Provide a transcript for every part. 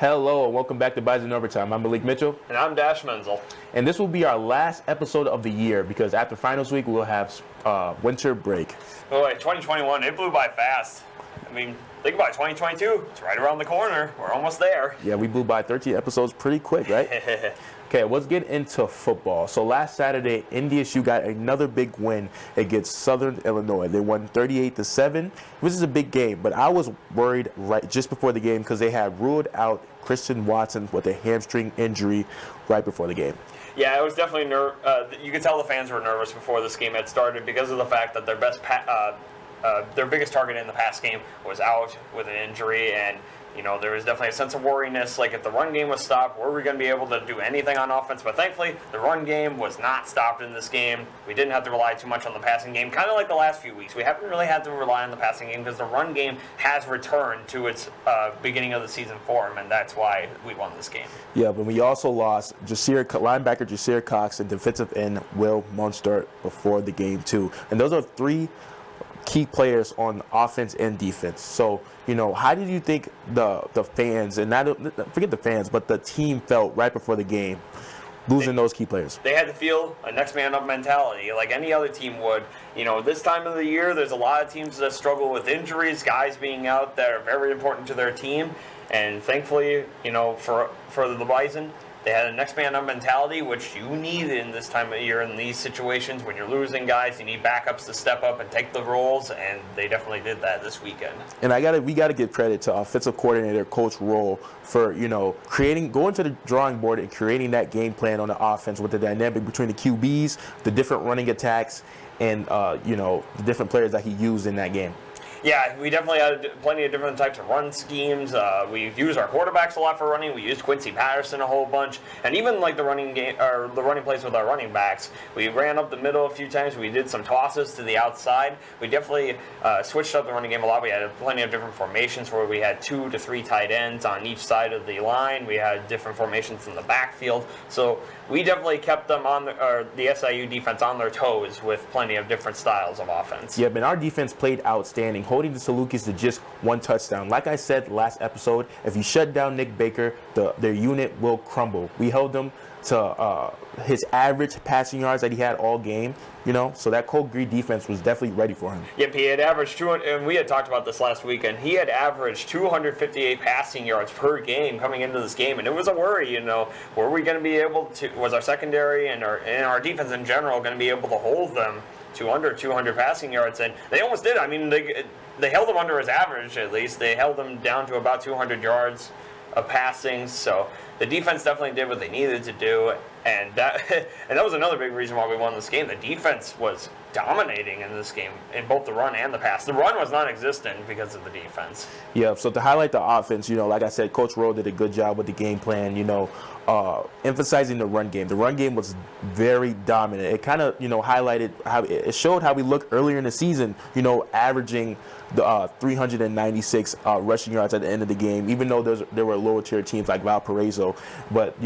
Hello and welcome back to Bison Overtime. I'm Malik Mitchell. And I'm Mentzel. And this will be our last episode of the year because after finals week we'll have winter break. Boy, 2021, it blew by fast. I mean, think about it, 2022. It's right around the corner. We're almost there. Yeah, we blew by 13 episodes pretty quick, right? Okay, let's get into football. So last Saturday, NDSU got another big win against Southern Illinois. They won 38-7. This is a big game, but I was worried right just before the game because they had ruled out Christian Watson with a hamstring injury right before the game. Yeah, it was definitely you could tell the fans were nervous before this game had started because of the fact that their biggest target in the past game was out with an injury, and there was definitely a sense of worriness. Like, if the run game was stopped, were we going to be able to do anything on offense? But thankfully, the run game was not stopped in this game. We didn't have to rely too much on the passing game, kind of like the last few weeks. We haven't really had to rely on the passing game because the run game has returned to its beginning of the season form, and that's why we won this game. Yeah, but we also lost linebacker Jasir Cox and defensive end Will Munster before the game, too. And those are three key players on offense and defense. So, how did you think the fans, and forget the fans, but the team felt right before the game, losing those key players? They had to feel a next man up mentality like any other team would. This time of the year, there's a lot of teams that struggle with injuries, guys being out that are very important to their team. And thankfully, for the Bison, they had a next man up mentality, which you need in this time of year in these situations when you're losing guys. You need backups to step up and take the roles, and they definitely did that this weekend. And we gotta give credit to offensive coordinator Coach Roll for going to the drawing board and creating that game plan on the offense with the dynamic between the QBs, the different running attacks, and the different players that he used in that game. Yeah, we definitely had plenty of different types of run schemes. We used our quarterbacks a lot for running. We used Quincy Patterson a whole bunch, and even like the running game or the running plays with our running backs. We ran up the middle a few times. We did some tosses to the outside. We definitely switched up the running game a lot. We had plenty of different formations where we had 2 to 3 tight ends on each side of the line. We had different formations in the backfield. So we definitely kept them the SIU defense on their toes with plenty of different styles of offense. Yeah, but our defense played outstanding, holding the Salukis to just 1 touchdown. Like I said last episode, if you shut down Nick Baker, their unit will crumble. We held them to his average passing yards that he had all game, so that Cold Green defense was definitely ready for him. Yep, he had averaged 200, and we had talked about this last weekend. He had averaged 258 passing yards per game coming into this game, and it was a worry, were we going to be able to, was our secondary and our defense in general going to be able to hold them to under 200 passing yards? And they almost did. I mean, they held him under his average, at least. They held him down to about 200 yards of passing, so the defense definitely did what they needed to do, and that was another big reason why we won this game. The defense was dominating in this game in both the run and the pass. The run was non-existent because of the defense. Yeah, so to highlight the offense, like I said, Coach Rowe did a good job with the game plan, emphasizing the run game. The run game was very dominant. It kind of, highlighted how it showed how we looked earlier in the season, averaging the 396 rushing yards at the end of the game, even though there were lower tier teams like Valparaiso. But,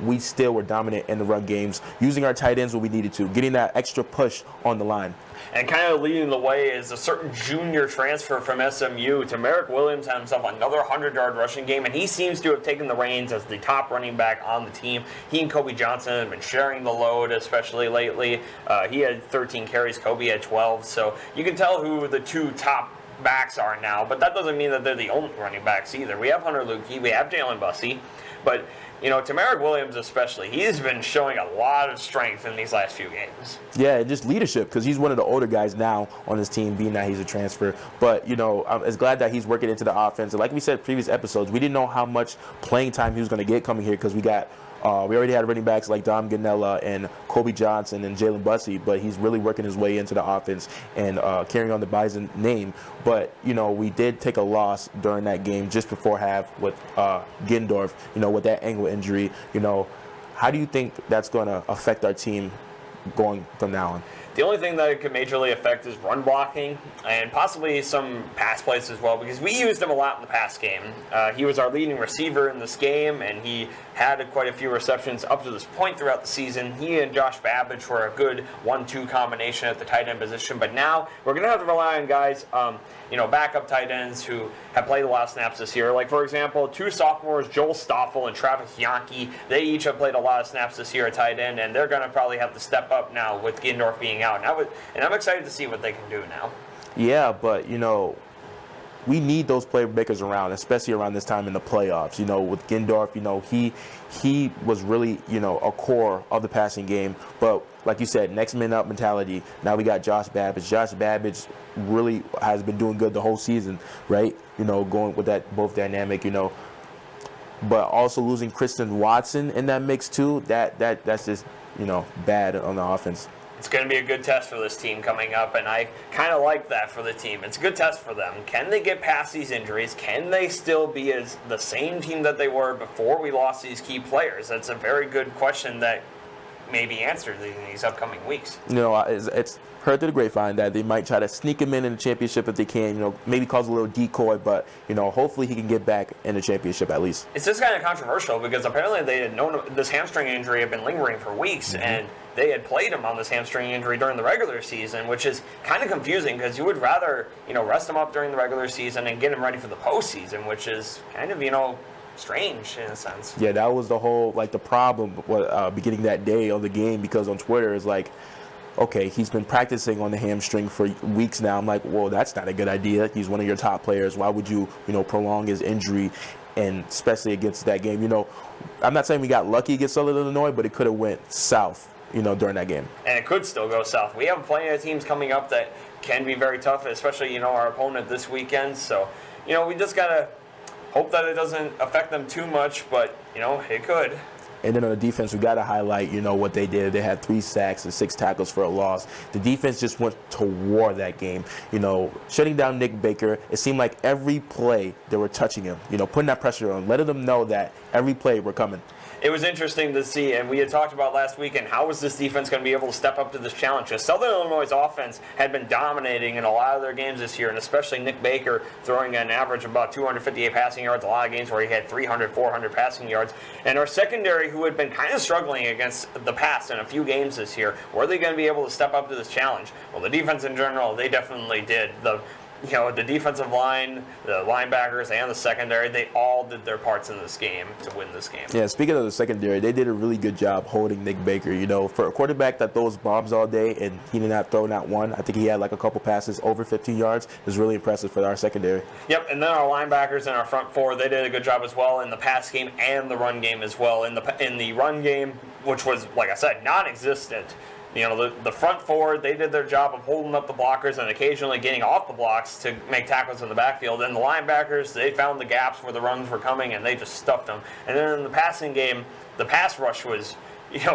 we still were dominant in the run games, using our tight ends when we needed to, getting that extra push on the line. And kind of leading the way is a certain junior transfer from SMU to Merrick Williams had himself another 100-yard rushing game, and he seems to have taken the reins as the top running back on the team. He and Kobe Johnson have been sharing the load, especially lately. He had 13 carries, Kobe had 12, so you can tell who the two top backs are now, but that doesn't mean that they're the only running backs either. We have Hunter Lukey, we have Jalen Bussey, but to Merrick Williams especially, he's been showing a lot of strength in these last few games. Yeah, just leadership, because he's one of the older guys now on his team, being that he's a transfer. But, I'm as glad that he's working into the offense. And like we said in previous episodes, we didn't know how much playing time he was going to get coming here because we already had running backs like Dom Ganella and Kobe Johnson and Jalen Bussey, but he's really working his way into the offense and carrying on the Bison name. But, we did take a loss during that game just before half with Gendorf, with that ankle injury. How do you think that's going to affect our team going from now on? The only thing that it could majorly affect is run blocking and possibly some pass plays as well, because we used him a lot in the pass game. He was our leading receiver in this game, and he had quite a few receptions up to this point throughout the season. He and Josh Babbage were a good 1-2 combination at the tight end position, but now we're going to have to rely on guys, backup tight ends who have played a lot of snaps this year. Like, for example, 2 sophomores, Joel Stoffel and Travis Yankee, they each have played a lot of snaps this year at tight end, and they're going to probably have to step up now with Gindorf being out. And I'm excited to see what they can do now. Yeah, but, we need those playmakers around, especially around this time in the playoffs. With Gindorf, he was really, a core of the passing game. But like you said, next man up mentality. Now we got Josh Babbage. Josh Babbage really has been doing good the whole season, right? Going with that both dynamic, But also losing Kristen Watson in that mix too, that's just, bad on the offense. It's going to be a good test for this team coming up, and I kind of like that for the team. It's a good test for them. Can they get past these injuries? Can they still be as the same team that they were before we lost these key players? That's a very good question that may be answered in these upcoming weeks. It's heard through the grapevine that they might try to sneak him in the championship if they can, maybe cause a little decoy, but, hopefully he can get back in the championship at least. It's just kind of controversial because apparently they had known this hamstring injury had been lingering for weeks, and they had played him on this hamstring injury during the regular season, which is kind of confusing because you would rather, rest him up during the regular season and get him ready for the postseason, which is kind of, strange in a sense. Yeah, that was the whole, the problem beginning that day of the game, because on Twitter it's like, okay, he's been practicing on the hamstring for weeks now. I'm like, well, that's not a good idea. He's one of your top players. Why would you, prolong his injury, and especially against that game? I'm not saying we got lucky against Southern Illinois, but it could have went south, during that game. And it could still go south. We have plenty of teams coming up that can be very tough, especially, our opponent this weekend. So, we just got to hope that it doesn't affect them too much, but, it could. And then on the defense, we got to highlight, what they did. They had 3 sacks and 6 tackles for a loss. The defense just went to war that game. Shutting down Nick Baker. It seemed like every play they were touching him, putting that pressure on, letting them know that every play we're coming. It was interesting to see, and we had talked about last weekend, how was this defense going to be able to step up to this challenge? Because Southern Illinois' offense had been dominating in a lot of their games this year, and especially Nick Baker throwing an average of about 258 passing yards, a lot of games where he had 300, 400 passing yards. And our secondary, who had been kind of struggling against the pass in a few games this year, were they going to be able to step up to this challenge? Well, the defense in general, they definitely did. The defensive line, the linebackers, and the secondary, they all did their parts in this game to win this game. Yeah, speaking of the secondary, they did a really good job holding Nick Baker. For a quarterback that throws bombs all day and he did not throw not one, I think he had a couple passes over 15 yards. It was really impressive for our secondary. Yep, and then our linebackers and our front four, they did a good job as well in the pass game and the run game as well. In the run game, which was, like I said, non-existent, the front four, they did their job of holding up the blockers and occasionally getting off the blocks to make tackles in the backfield. And the linebackers, they found the gaps where the runs were coming and they just stuffed them. And then in the passing game, the pass rush was,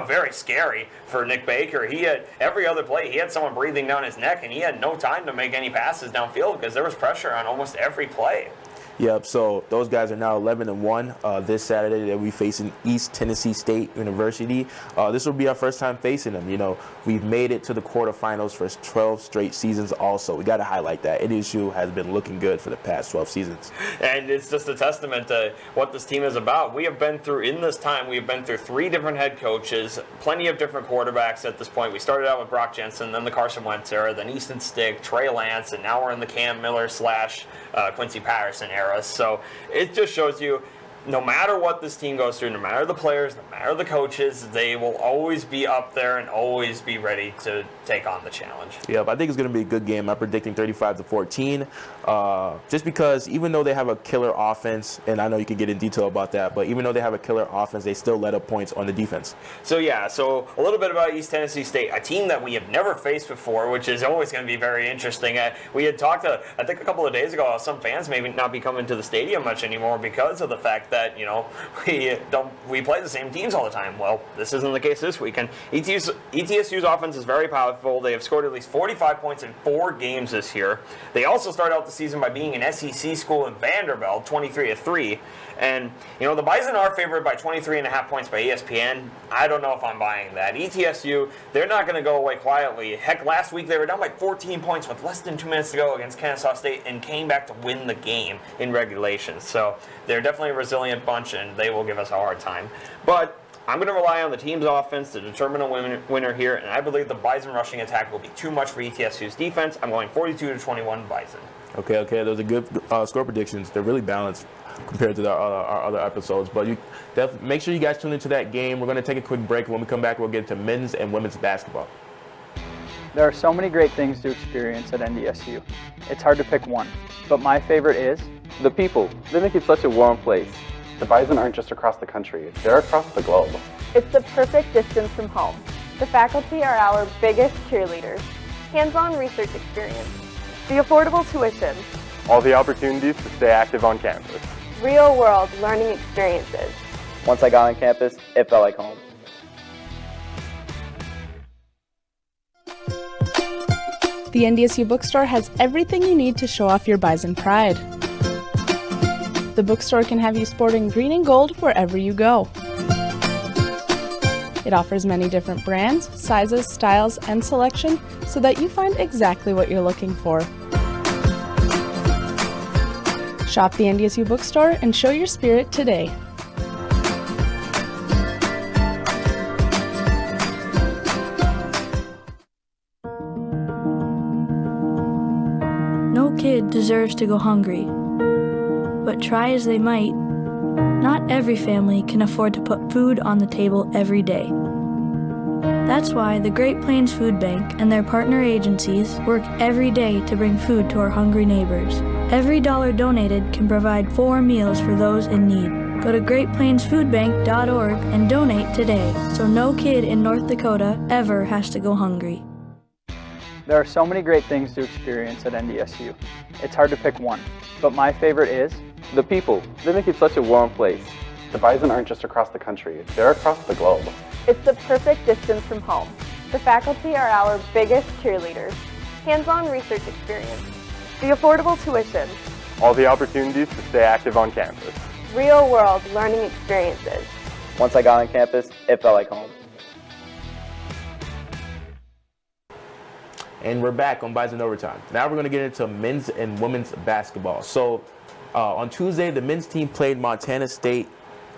very scary for Nick Baker. He had every other play, he had someone breathing down his neck, and he had no time to make any passes downfield because there was pressure on almost every play. Yep, so those guys are now 11-1 this Saturday. They'll be facing East Tennessee State University. This will be our first time facing them. We've made it to the quarterfinals for 12 straight seasons also. We got to highlight that. NSU has been looking good for the past 12 seasons. And it's just a testament to what this team is about. We have been through 3 different head coaches, plenty of different quarterbacks at this point. We started out with Brock Jensen, then the Carson Wentz era, then Easton Stick, Trey Lance, and now we're in the Cam Miller / Quincy Patterson era. So it just shows you, no matter what this team goes through, no matter the players, no matter the coaches, they will always be up there and always be ready to take on the challenge. Yep, I think it's going to be a good game. I'm predicting 35-14. Just because even though they have a killer offense, and I know you can get in detail about that, but even though they have a killer offense, they still let up points on the defense. So a little bit about East Tennessee State, a team that we have never faced before, which is always going to be very interesting. We had talked, I think a couple of days ago, some fans may not be coming to the stadium much anymore because of the fact fact that, we play the same teams all the time. Well, this isn't the case this weekend. ETSU's offense is very powerful. They have scored at least 45 points in 4 games this year. They also started out the season by being an SEC school in Vanderbilt, 23-3. And, the Bison are favored by 23.5 points by ESPN. I don't know if I'm buying that. ETSU, they're not going to go away quietly. Heck, last week they were down by 14 points with less than 2 minutes to go against Kennesaw State and came back to win the game in regulation. So they're definitely a resilient bunch, and they will give us a hard time. But I'm going to rely on the team's offense to determine a winner here, and I believe the Bison rushing attack will be too much for ETSU's defense. I'm going 42-21 Bison. Okay. Those are good score predictions. They're really balanced compared to our other episodes. But make sure you guys tune into that game. We're going to take a quick break. When we come back, we'll get into men's and women's basketball. There are so many great things to experience at NDSU. It's hard to pick one, but my favorite is the people. They make it such a warm place. The Bison aren't just across the country, they're across the globe. It's the perfect distance from home. The faculty are our biggest cheerleaders. Hands-on research experience. The affordable tuition. All the opportunities to stay active on campus. Real-world learning experiences. Once I got on campus, it felt like home. The NDSU bookstore has everything you need to show off your Bison pride. The bookstore can have you sporting green and gold wherever you go. It offers many different brands, sizes, styles, and selection so that you find exactly what you're looking for. Shop the NDSU bookstore and show your spirit today. No kid deserves to go hungry, but try as they might, not every family can afford to put food on the table every day. That's why the Great Plains Food Bank and their partner agencies work every day to bring food to our hungry neighbors. Every dollar donated can provide 4 meals for those in need. Go to greatplainsfoodbank.org and donate today so no kid in North Dakota ever has to go hungry. there are so many great things to experience at NDSU. It's hard to pick one, but my favorite is the people. They make it such a warm place. The Bison aren't just across the country, they're across the globe. It's the perfect distance from home. The faculty are our biggest cheerleaders. Hands-on research experience. The affordable tuition. All the opportunities to stay active on campus. Real-world learning experiences. Once I got on campus, it felt like home. And we're back on Bison Overtime. Now we're going to get into men's and women's basketball. So on Tuesday, the men's team played Montana State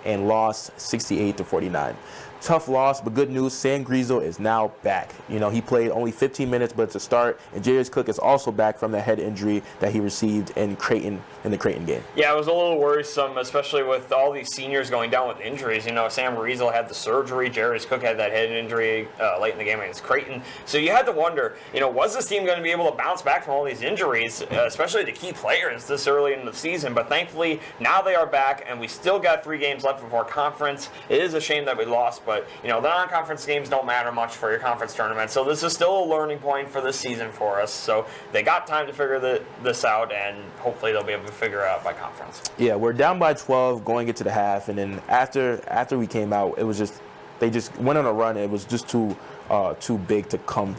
and lost 68-49. Tough loss, but good news, Sam Griesel is now back. You know, he played only 15 minutes, but it's a start. And Jarius Cook is also back from the head injury that he received in the Creighton game. Yeah, it was a little worrisome, especially with all these seniors going down with injuries. You know, Sam Griesel had the surgery. Jarius Cook had that head injury late in the game against Creighton. So you had to wonder, you know, was this team going to be able to bounce back from all these injuries, especially the key players this early in the season? But thankfully, now they are back, and we still got 3 games left before conference. It is a shame that we lost, but you know, the non-conference games don't matter much for your conference tournament, so this is still a learning point for this season for us. So they got time to figure this out, and hopefully they'll be able to figure it out by conference. Yeah, we're down by 12 going into the half, and then after we came out, it was just they just went on a run. It was just too big to come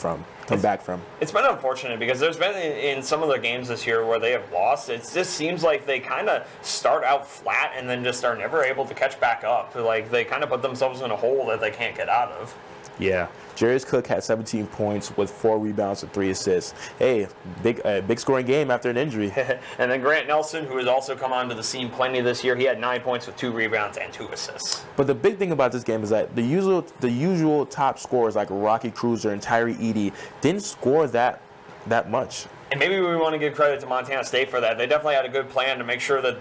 back from. It's been unfortunate because there's been in some of the games this year where they have lost. It just seems like they kind of start out flat and then just are never able to catch back up. Like they kind of put themselves in a hole that they can't get out of. Yeah, Jarius Cook had 17 points with 4 rebounds and 3 assists. Hey, big scoring game after an injury. And then Grant Nelson, who has also come onto the scene plenty this year, he had 9 points with 2 rebounds and 2 assists. But the big thing about this game is that the usual top scorers like Rocky Cruiser and Tyree Eady didn't score that much. And maybe we want to give credit to Montana State for that. They definitely had a good plan to make sure that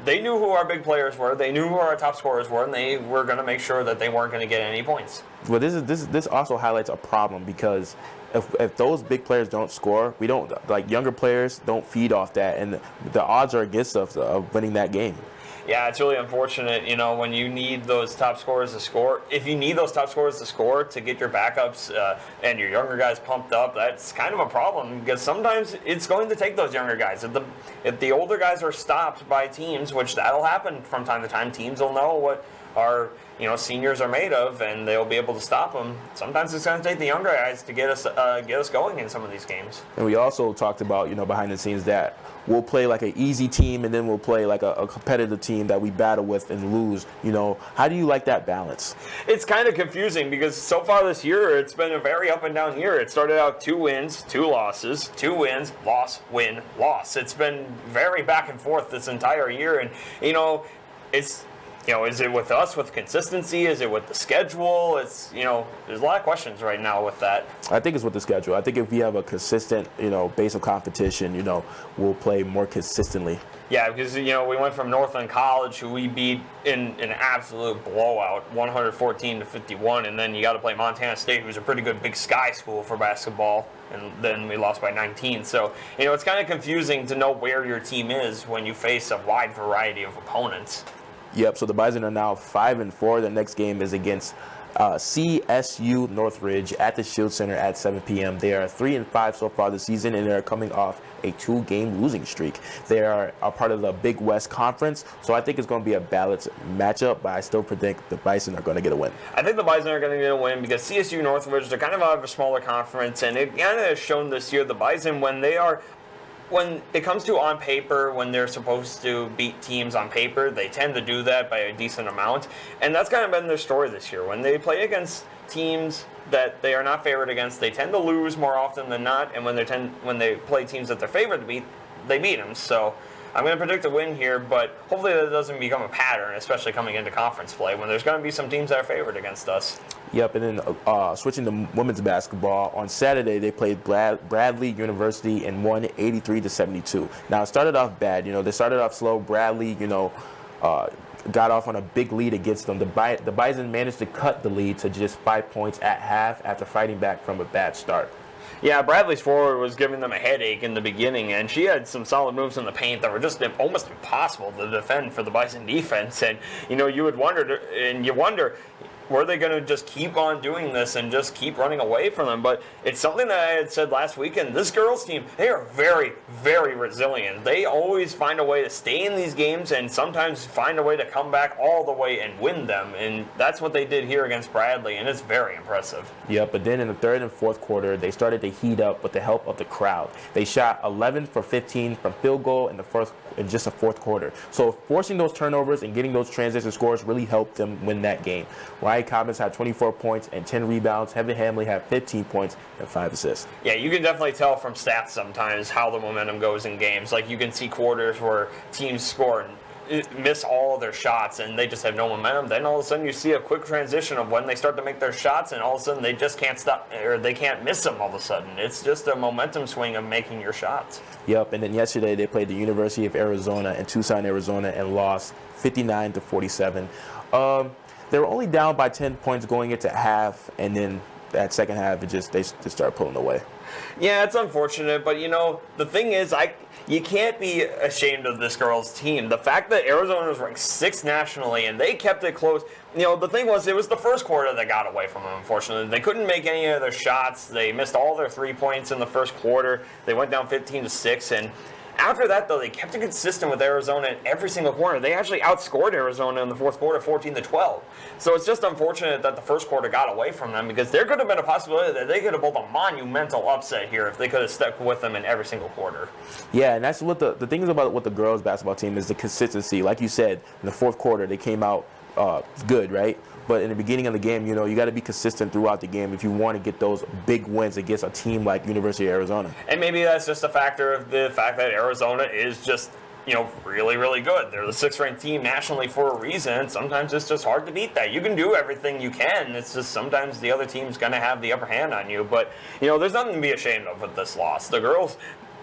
they knew who our big players were, they knew who our top scorers were, and they were going to make sure that they weren't going to get any points. Well, this also highlights a problem because if those big players don't score, we don't, like, younger players don't feed off that, and the odds are against us of winning that game. Yeah, it's really unfortunate, when you need those top scorers to score. If you need those top scorers to score to get your backups and your younger guys pumped up, that's kind of a problem because sometimes it's going to take those younger guys. If the older guys are stopped by teams, which that'll happen from time to time, teams will know what our seniors are made of, and they'll be able to stop them. Sometimes it's going to take the younger guys to get us going in some of these games. And we also talked about, behind the scenes that we'll play like an easy team and then we'll play like a competitive team that we battle with and lose. How do you like that balance? It's kind of confusing because so far this year it's been a very up and down year. It started out 2 wins, 2 losses, 2 wins, loss, win, loss. It's been very back and forth this entire year, and it's. Is it with us with consistency? Is it with the schedule? There's a lot of questions right now with that. I think it's with the schedule. I think if we have a consistent, base of competition, we'll play more consistently. Yeah, because, we went from Northland College, who we beat in an absolute blowout, 114-51, and then you got to play Montana State, who's a pretty good Big Sky school for basketball, and then we lost by 19. So, it's kind of confusing to know where your team is when you face a wide variety of opponents. Yep, so the Bison are now 5-4. The next game is against CSU Northridge at the Shield Center at 7 p.m. They are 3-5 so far this season, and they're coming off a 2-game losing streak. They are a part of the Big West Conference, so I think it's going to be a balanced matchup, but I still predict the Bison are going to get a win. I think the Bison are going to get a win because CSU Northridge, they're kind of out of a smaller conference, and it kind of has shown this year the Bison, when it comes to on paper, when they're supposed to beat teams on paper, they tend to do that by a decent amount. And that's kind of been their story this year. When they play against teams that they are not favored against, they tend to lose more often than not. And when they play teams that they're favored to beat, they beat them. So I'm going to predict a win here, but hopefully that doesn't become a pattern, especially coming into conference play, when there's going to be some teams that are favored against us. Yep, and then switching to women's basketball, on Saturday they played Bradley University and won 83-72. Now, it started off bad. They started off slow. Bradley, got off on a big lead against them. The Bison managed to cut the lead to just 5 points at half after fighting back from a bad start. Yeah, Bradley's forward was giving them a headache in the beginning, and she had some solid moves in the paint that were just almost impossible to defend for the Bison defense. And, you would wonder, were they going to just keep on doing this and just keep running away from them? But it's something that I had said last weekend. This girls team, they are very, very resilient. They always find a way to stay in these games and sometimes find a way to come back all the way and win them. And that's what they did here against Bradley, and it's very impressive. Yeah, but then in the third and fourth quarter, they started to heat up with the help of the crowd. They shot 11 for 15 from field goal in just the fourth quarter. So forcing those turnovers and getting those transition scores really helped them win that game. Ryan Cobbins had 24 points and 10 rebounds. Heaven Hamley had 15 points and 5 assists. Yeah, you can definitely tell from stats sometimes how the momentum goes in games. Like, you can see quarters where teams score and miss all of their shots and they just have no momentum. Then all of a sudden you see a quick transition of when they start to make their shots, and all of a sudden they just can't stop, or they can't miss them all of a sudden. It's just a momentum swing of making your shots. Yep, and then yesterday they played the University of Arizona in Tucson, Arizona, and lost 59-47. They were only down by 10 points going into half, and then that second half, they just started pulling away. Yeah, it's unfortunate, but the thing is, you can't be ashamed of this girls' team. The fact that Arizona was ranked 6th nationally and they kept it close. The thing was, it was the first quarter that got away from them, unfortunately. They couldn't make any of their shots. They missed all their 3 points in the first quarter. They went down 15-6, and after that, though, they kept it consistent with Arizona in every single quarter. They actually outscored Arizona in the fourth quarter 14-12. So it's just unfortunate that the first quarter got away from them, because there could have been a possibility that they could have pulled a monumental upset here if they could have stuck with them in every single quarter. Yeah, and that's what the thing is about what the girls basketball team is, the consistency. Like you said, in the fourth quarter, they came out good, right? But in the beginning of the game, you got to be consistent throughout the game if you want to get those big wins against a team like University of Arizona. And maybe that's just a factor of the fact that Arizona is just, really, really good. They're the 6th-ranked team nationally for a reason. Sometimes it's just hard to beat that. You can do everything you can. It's just sometimes the other team's going to have the upper hand on you. But, there's nothing to be ashamed of with this loss. The girls,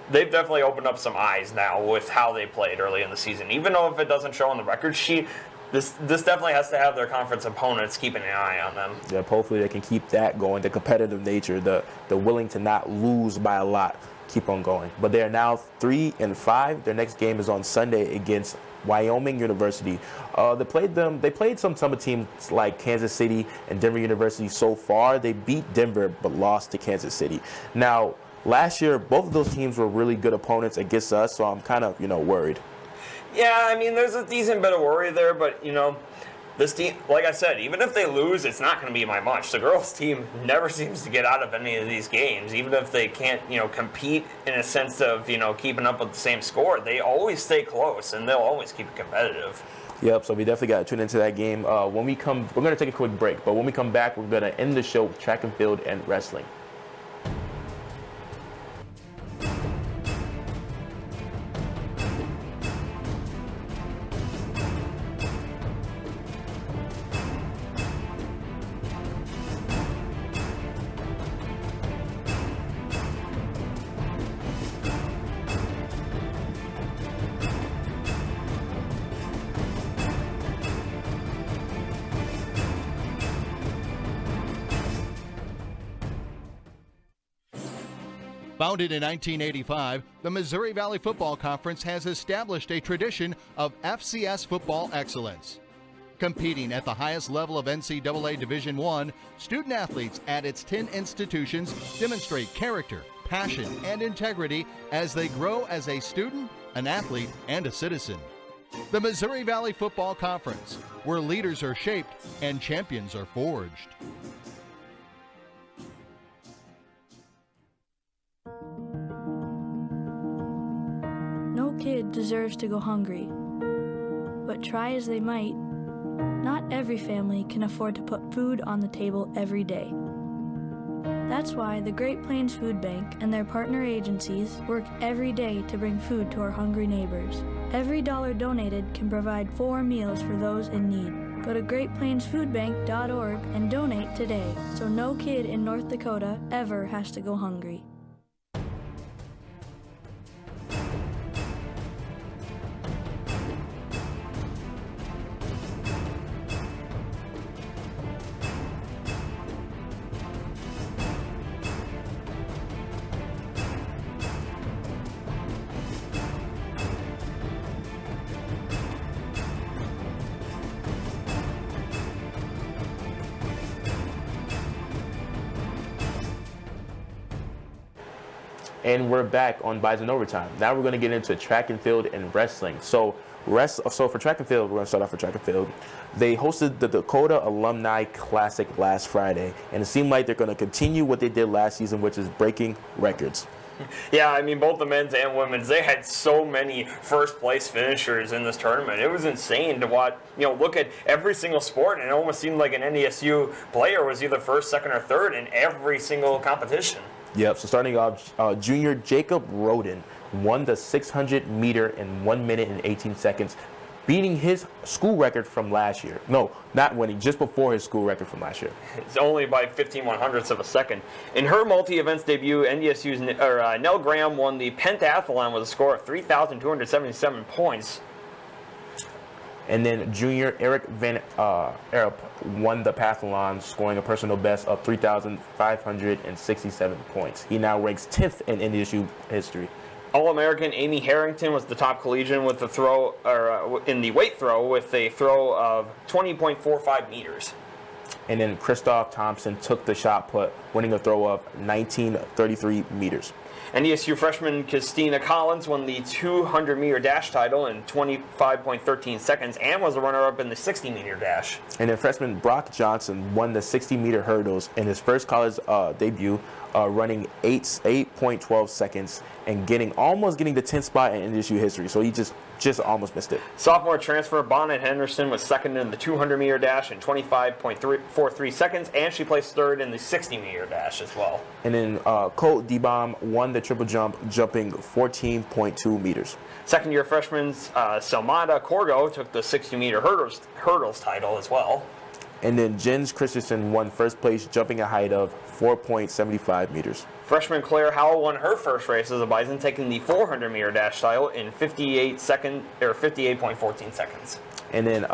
they've definitely opened up some eyes now with how they played early in the season. Even though if it doesn't show on the record sheet, this definitely has to have their conference opponents keeping an eye on them. Yeah, hopefully they can keep that going, the competitive nature, the willing to not lose by a lot, keep on going. But they are now 3-5. Their next game is on Sunday against Wyoming University. They played some teams like Kansas City and Denver University so far. They beat Denver but lost to Kansas City. Now, last year, both of those teams were really good opponents against us, so I'm kind of, worried. Yeah, I mean, there's a decent bit of worry there, but, this team, like I said, even if they lose, it's not going to be by much. The girls' team never seems to get out of any of these games, even if they can't, compete in a sense of, keeping up with the same score. They always stay close, and they'll always keep it competitive. Yep, so we definitely got to tune into that game. When we come, we're going to take a quick break, but when we come back, we're going to end the show with track and field and wrestling. Founded in 1985, the Missouri Valley Football Conference has established a tradition of FCS football excellence. Competing at the highest level of NCAA Division I, student athletes at its 10 institutions demonstrate character, passion, and integrity as they grow as a student, an athlete, and a citizen. The Missouri Valley Football Conference, where leaders are shaped and champions are forged. No kid deserves to go hungry, but try as they might, not every family can afford to put food on the table every day. That's why the Great Plains Food Bank and their partner agencies work every day to bring food to our hungry neighbors. Every dollar donated can provide 4 meals for those in need. Go to greatplainsfoodbank.org and donate today so no kid in North Dakota ever has to go hungry. And we're back on Bison Overtime. Now we're going to get into track and field and wrestling. So for track and field, we're going to start off with track and field. They hosted the Dakota Alumni Classic last Friday, and it seemed like they're going to continue what they did last season, which is breaking records. Yeah, I mean, both the men's and women's, they had so many first-place finishers in this tournament. It was insane to watch, look at every single sport, and it almost seemed like an NDSU player was either first, second, or third in every single competition. Yep, so starting off, junior Jacob Roden won the 600 meter in 1 minute and 18 seconds, beating his school record from last year. No, not winning, just before his school record from last year. It's only by 15/100ths of a second. In her multi-events debut, NDSU's Nell Graham won the pentathlon with a score of 3,277 points. And then junior Eric Van Erp won the pentathlon, scoring a personal best of 3,567 points. He now ranks 10th in NDSU history. All-American Amy Harrington was the top collegian with the throw, in the weight throw, with a throw of 20.45 meters. And then Christoph Thompson took the shot put, winning a throw of 1933 meters. NDSU freshman Christina Collins won the 200-meter dash title in 25.13 seconds and was the runner-up in the 60-meter dash. And then freshman Brock Johnson won the 60-meter hurdles in his first college debut, running 8.12 seconds and almost getting the 10th spot in NDSU history. So he just almost missed it. Sophomore transfer Bonnet Henderson was second in the 200-meter dash in 25.43 seconds, and she placed third in the 60-meter dash as well. And then Colt DeBom won the triple jump, jumping 14.2 meters. Second-year freshman Selmada Corgo took the 60-meter hurdles title as well. And then Jens Christensen won first place, jumping a height of 4.75 meters. Freshman Claire Howell won her first race as a Bison, taking the 400-meter dash title in 58.14 seconds. And then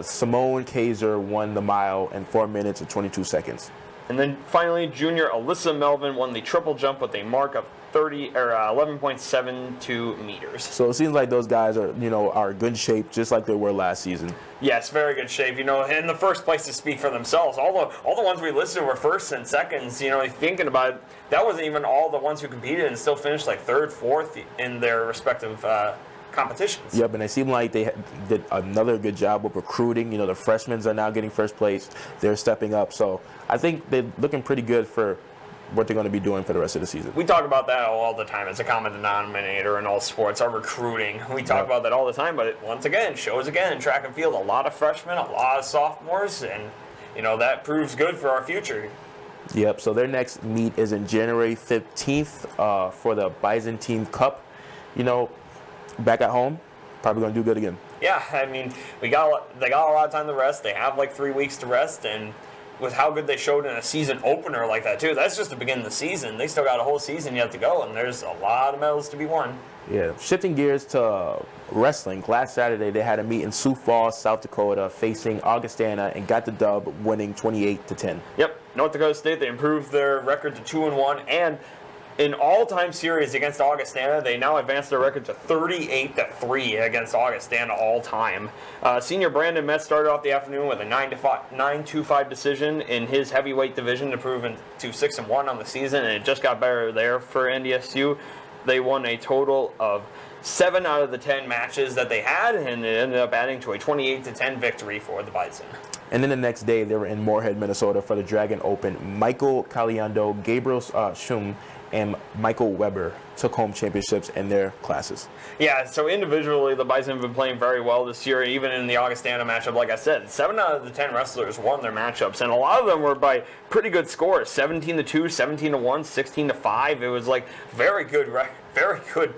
Simone Kaiser won the mile in 4 minutes and 22 seconds. And then finally, junior Alyssa Melvin won the triple jump with a mark of 11.72 meters. So it seems like those guys are, are in good shape, just like they were last season. Yes, very good shape. In the first place to speak for themselves. All the ones we listed were firsts and seconds. Thinking about it, that wasn't even all the ones who competed and still finished like third, fourth in their respective competitions. Yep, and it seemed like they did another good job with recruiting. The freshmen are now getting first place. They're stepping up. So I think they're looking pretty good for what they're going to be doing for the rest of the season. We talk about that all the time. It's a common denominator in all sports, our recruiting. We talk about that all the time, but it, once again, shows again in track and field, a lot of freshmen, a lot of sophomores, and, that proves good for our future. Yep, so their next meet is in January 15th for the Bison Team Cup. Back at home, probably going to do good again. Yeah, they got a lot of time to rest. They have like 3 weeks to rest, and with how good they showed in a season opener like that too, that's just the beginning of the season. They still got a whole season yet to go, and there's a lot of medals to be won. Yeah, shifting gears to wrestling. Last Saturday they had a meet in Sioux Falls, South Dakota, facing Augustana, and got the dub, winning 28-10. Yep, North Dakota State, they improved their record to 2-1, and in all-time series against Augustana, they now advanced their record to 38-3 against Augustana all-time. Senior Brandon Metz started off the afternoon with a 9-2-5 decision in his heavyweight division to prove to 6-1 on the season, and it just got better there for NDSU. They won a total of 7 out of the 10 matches that they had, and it ended up adding to a 28-10 victory for the Bison. And then the next day, they were in Moorhead, Minnesota for the Dragon Open. Michael Caliando, Gabriel Schum, and Michael Weber took home championships in their classes. Yeah, so individually, the Bison have been playing very well this year, even in the Augustana matchup. Like I said, 7 out of the 10 wrestlers won their matchups, and a lot of them were by pretty good scores, 17-2, 17-1, 16-5. It was like very good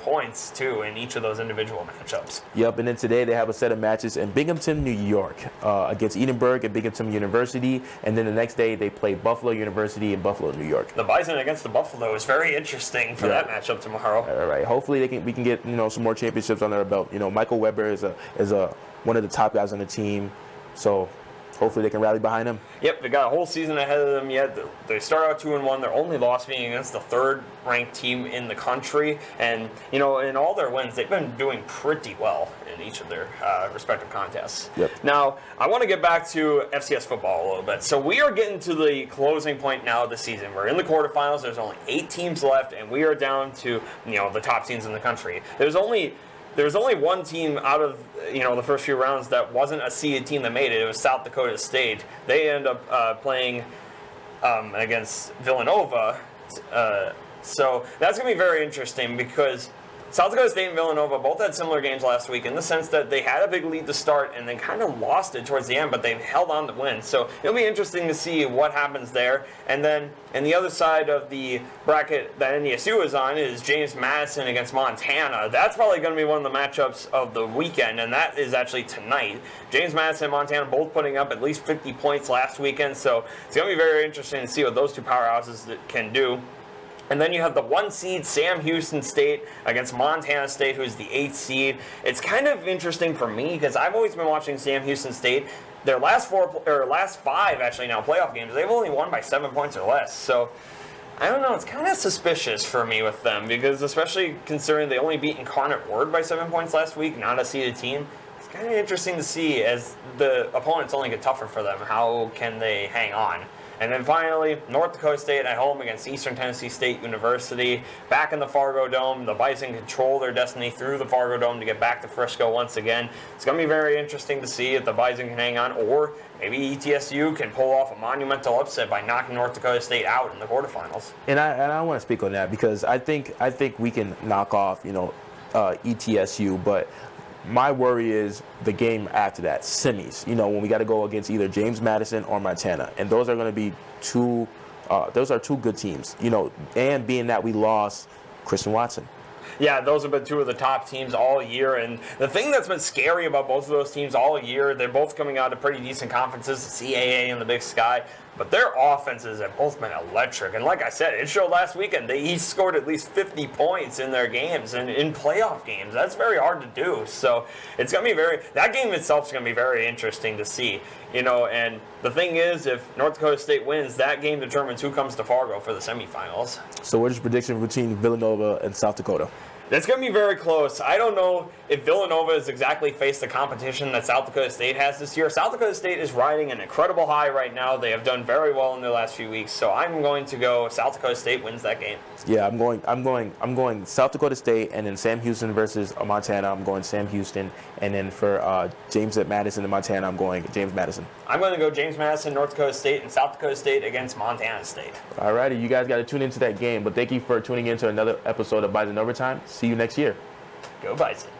points, too, in each of those individual matchups. Yep, and then today they have a set of matches in Binghamton, New York, against Edinburgh and Binghamton University, and then the next day they play Buffalo University in Buffalo, New York. The Bison against the Buffalo is very interesting for that matchup tomorrow. All right, hopefully we can get some more championships on their belt. Michael Weber is one of the top guys on the team, so hopefully they can rally behind him. Yep, they got a whole season ahead of them yet. They start out 2-1. Their only loss being against the third-ranked team in the country, and in all their wins, they've been doing pretty well in each of their respective contests. Yep. Now, I want to get back to FCS football a little bit. So we are getting to the closing point now of the season. We're in the quarterfinals. There's only 8 teams left, and we are down to the top teams in the country. There's only one team out of the first few rounds that wasn't a seeded team that made it. It was South Dakota State. They end up playing against Villanova. So that's going to be very interesting because South Dakota State and Villanova both had similar games last week in the sense that they had a big lead to start and then kind of lost it towards the end, but they've held on to win. So it'll be interesting to see what happens there. And then on the other side of the bracket that NDSU is on is James Madison against Montana. That's probably going to be one of the matchups of the weekend, and that is actually tonight. James Madison and Montana both putting up at least 50 points last weekend, so it's going to be very interesting to see what those two powerhouses can do. And then you have the 1 seed Sam Houston State against Montana State, who's the 8th seed. It's kind of interesting for me because I've always been watching Sam Houston State. Their last 5 actually now playoff games, they've only won by 7 points or less. So I don't know, it's kind of suspicious for me with them because especially considering they only beat Incarnate Word by 7 points last week, not a seeded team. It's kind of interesting to see as the opponents only get tougher for them. How can they hang on? And then finally, North Dakota State at home against Eastern Tennessee State University. Back in the Fargo Dome, the Bison control their destiny through the Fargo Dome to get back to Frisco once again. It's going to be very interesting to see if the Bison can hang on, or maybe ETSU can pull off a monumental upset by knocking North Dakota State out in the quarterfinals. And I want to speak on that because I think we can knock off ETSU, but my worry is the game after that, semis, when we got to go against either James Madison or Montana. And those are going to be two good teams, and being that we lost Christian Watson. Yeah, those have been 2 of the top teams all year. And the thing that's been scary about both of those teams all year, they're both coming out of pretty decent conferences, the CAA and the Big Sky. But their offenses have both been electric. And like I said, it showed last weekend. They each scored at least 50 points in their games and in playoff games. That's very hard to do. So it's going to be that game itself is going to be very interesting to see. And the thing is, if North Dakota State wins, that game determines who comes to Fargo for the semifinals. So what is your prediction between Villanova and South Dakota? That's going to be very close. I don't know if Villanova has exactly faced the competition that South Dakota State has this year. South Dakota State is riding an incredible high right now. They have done very well in their last few weeks. So I'm going to go South Dakota State wins that game. Yeah, I'm going South Dakota State, and then Sam Houston versus Montana. I'm going Sam Houston, and then for James at Madison and Montana, I'm going James Madison. I'm going to go James Madison, North Dakota State, and South Dakota State against Montana State. All righty, you guys got to tune into that game. But thank you for tuning into another episode of Bison Overtime. See you next year. Go Bison.